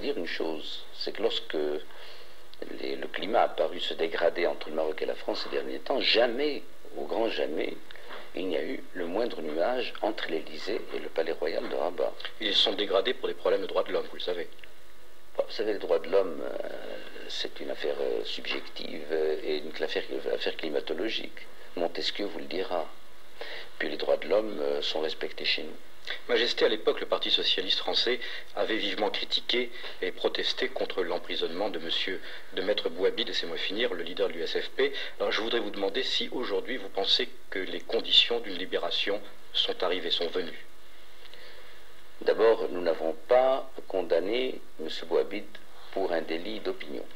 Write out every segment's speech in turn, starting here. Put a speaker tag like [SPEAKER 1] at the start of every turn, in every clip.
[SPEAKER 1] Dire une chose, c'est que lorsque le climat a paru se dégrader entre le Maroc et la France ces derniers temps, jamais, au grand jamais, il n'y a eu le moindre nuage entre l'Élysée et le palais royal de Rabat.
[SPEAKER 2] Ils sont dégradés pour des problèmes de droits de l'homme, vous le savez.
[SPEAKER 1] Bon, vous savez, les droits de l'homme, c'est une affaire subjective et une affaire climatologique. Montesquieu vous le dira. Puis les droits de l'homme sont respectés chez nous.
[SPEAKER 2] Majesté, à l'époque, le Parti socialiste français avait vivement critiqué et protesté contre l'emprisonnement de Maître Bouhabid, laissez-moi finir, le leader de l'USFP. Alors je voudrais vous demander si aujourd'hui vous pensez que les conditions d'une libération sont arrivées, sont venues.
[SPEAKER 1] D'abord, nous n'avons pas condamné M. Bouhabid pour un délit d'opinion.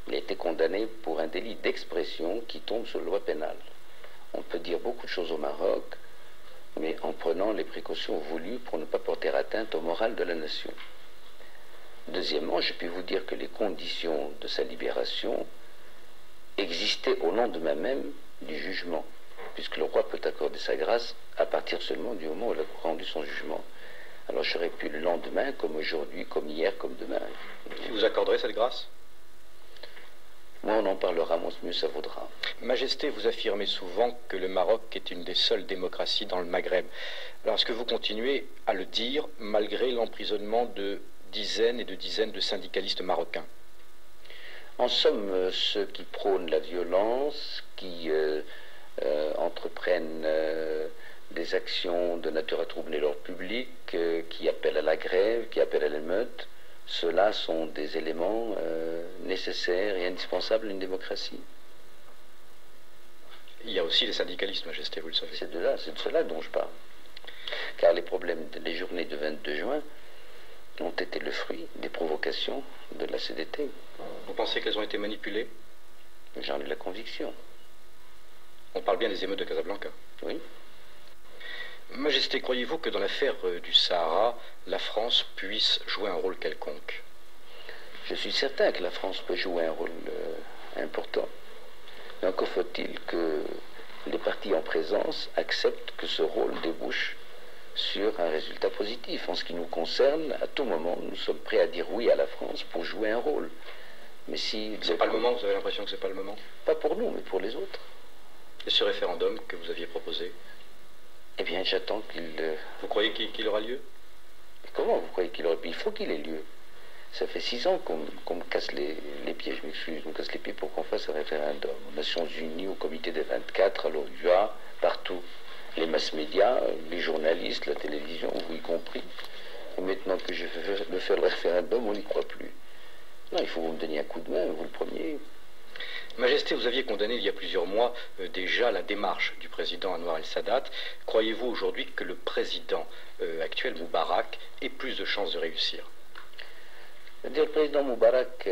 [SPEAKER 1] Il a été condamné pour un délit d'expression qui tombe sous la loi pénale. On peut dire beaucoup de choses au Maroc, mais en prenant les précautions voulues pour ne pas porter atteinte au moral de la nation. Deuxièmement, je puis vous dire que les conditions de sa libération existaient au lendemain même du jugement, puisque le roi peut accorder sa grâce à partir seulement du moment où il a rendu son jugement. Alors j'aurais pu le lendemain, comme aujourd'hui, comme hier, comme demain.
[SPEAKER 2] Vous accorderez cette grâce ?
[SPEAKER 1] Moi, on en parlera, mieux ça vaudra.
[SPEAKER 2] Majesté, vous affirmez souvent que le Maroc est une des seules démocraties dans le Maghreb. Alors, est-ce que vous continuez à le dire malgré l'emprisonnement de dizaines et de dizaines de syndicalistes marocains?
[SPEAKER 1] En somme, ceux qui prônent la violence, qui entreprennent des actions de nature à troubler l'ordre public, qui appellent à la grève, qui appellent à l'émeute, ceux-là sont des éléments nécessaires et indispensables à une démocratie.
[SPEAKER 2] Il y a aussi les syndicalistes, Majesté, vous le savez.
[SPEAKER 1] C'est de cela dont je parle. Car les problèmes des journées de 22 juin ont été le fruit des provocations de la CDT.
[SPEAKER 2] Vous pensez qu'elles ont été manipulées?
[SPEAKER 1] J'en ai la conviction.
[SPEAKER 2] On parle bien des émeutes de Casablanca.
[SPEAKER 1] Oui.
[SPEAKER 2] Majesté, croyez-vous que dans l'affaire du Sahara, la France puisse jouer un rôle quelconque?
[SPEAKER 1] Je suis certain que la France peut jouer un rôle important. Mais encore faut-il que les partis en présence acceptent que ce rôle débouche sur un résultat positif. En ce qui nous concerne, à tout moment, nous sommes prêts à dire oui à la France pour jouer un rôle. Mais si...
[SPEAKER 2] C'est pas le moment, vous avez l'impression que c'est pas le moment?
[SPEAKER 1] Pas pour nous, mais pour les autres.
[SPEAKER 2] Et ce référendum que vous aviez proposé?
[SPEAKER 1] Eh bien, j'attends qu'il...
[SPEAKER 2] Vous croyez qu'il aura lieu?
[SPEAKER 1] Comment vous croyez qu'il aura lieu? Il faut qu'il ait lieu. Ça fait 6 ans qu'on me casse les pieds, je m'excuse, on me casse les pieds pour qu'on fasse un référendum. Aux Nations Unies, au comité des 24, à l'OUA, partout. Les mass médias, les journalistes, la télévision, vous y compris. Et maintenant que je veux faire le référendum, on n'y croit plus. Non, il faut que vous me donniez un coup de main, vous le premier.
[SPEAKER 2] Majesté, vous aviez condamné il y a plusieurs mois déjà la démarche du président Anwar el-Sadat. Croyez-vous aujourd'hui que le président actuel, Moubarak, ait plus de chances de réussir?
[SPEAKER 1] Le président Moubarak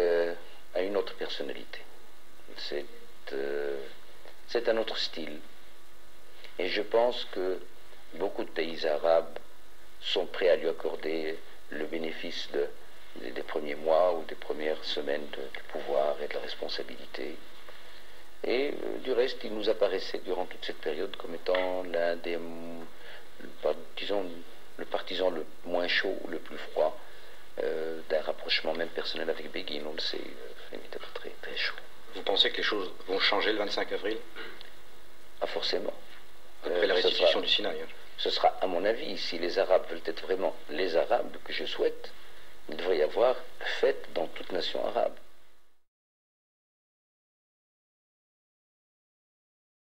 [SPEAKER 1] a une autre personnalité. C'est un autre style. Et je pense que beaucoup de pays arabes sont prêts à lui accorder le bénéfice des premiers mois ou des premières semaines du pouvoir et de la responsabilité. Et du reste, il nous apparaissait durant toute cette période comme étant l'un des, disons, le partisan le moins chaud ou le plus froid d'un rapprochement même personnel avec Begin. On le sait, il était très, très chaud.
[SPEAKER 2] Vous pensez que les choses vont changer le 25 avril?
[SPEAKER 1] Pas forcément.
[SPEAKER 2] Après la restitution du Sinaï.
[SPEAKER 1] Ce sera, à mon avis, si les Arabes veulent être vraiment les Arabes que je souhaite, il devrait y avoir fête dans toute nation arabe.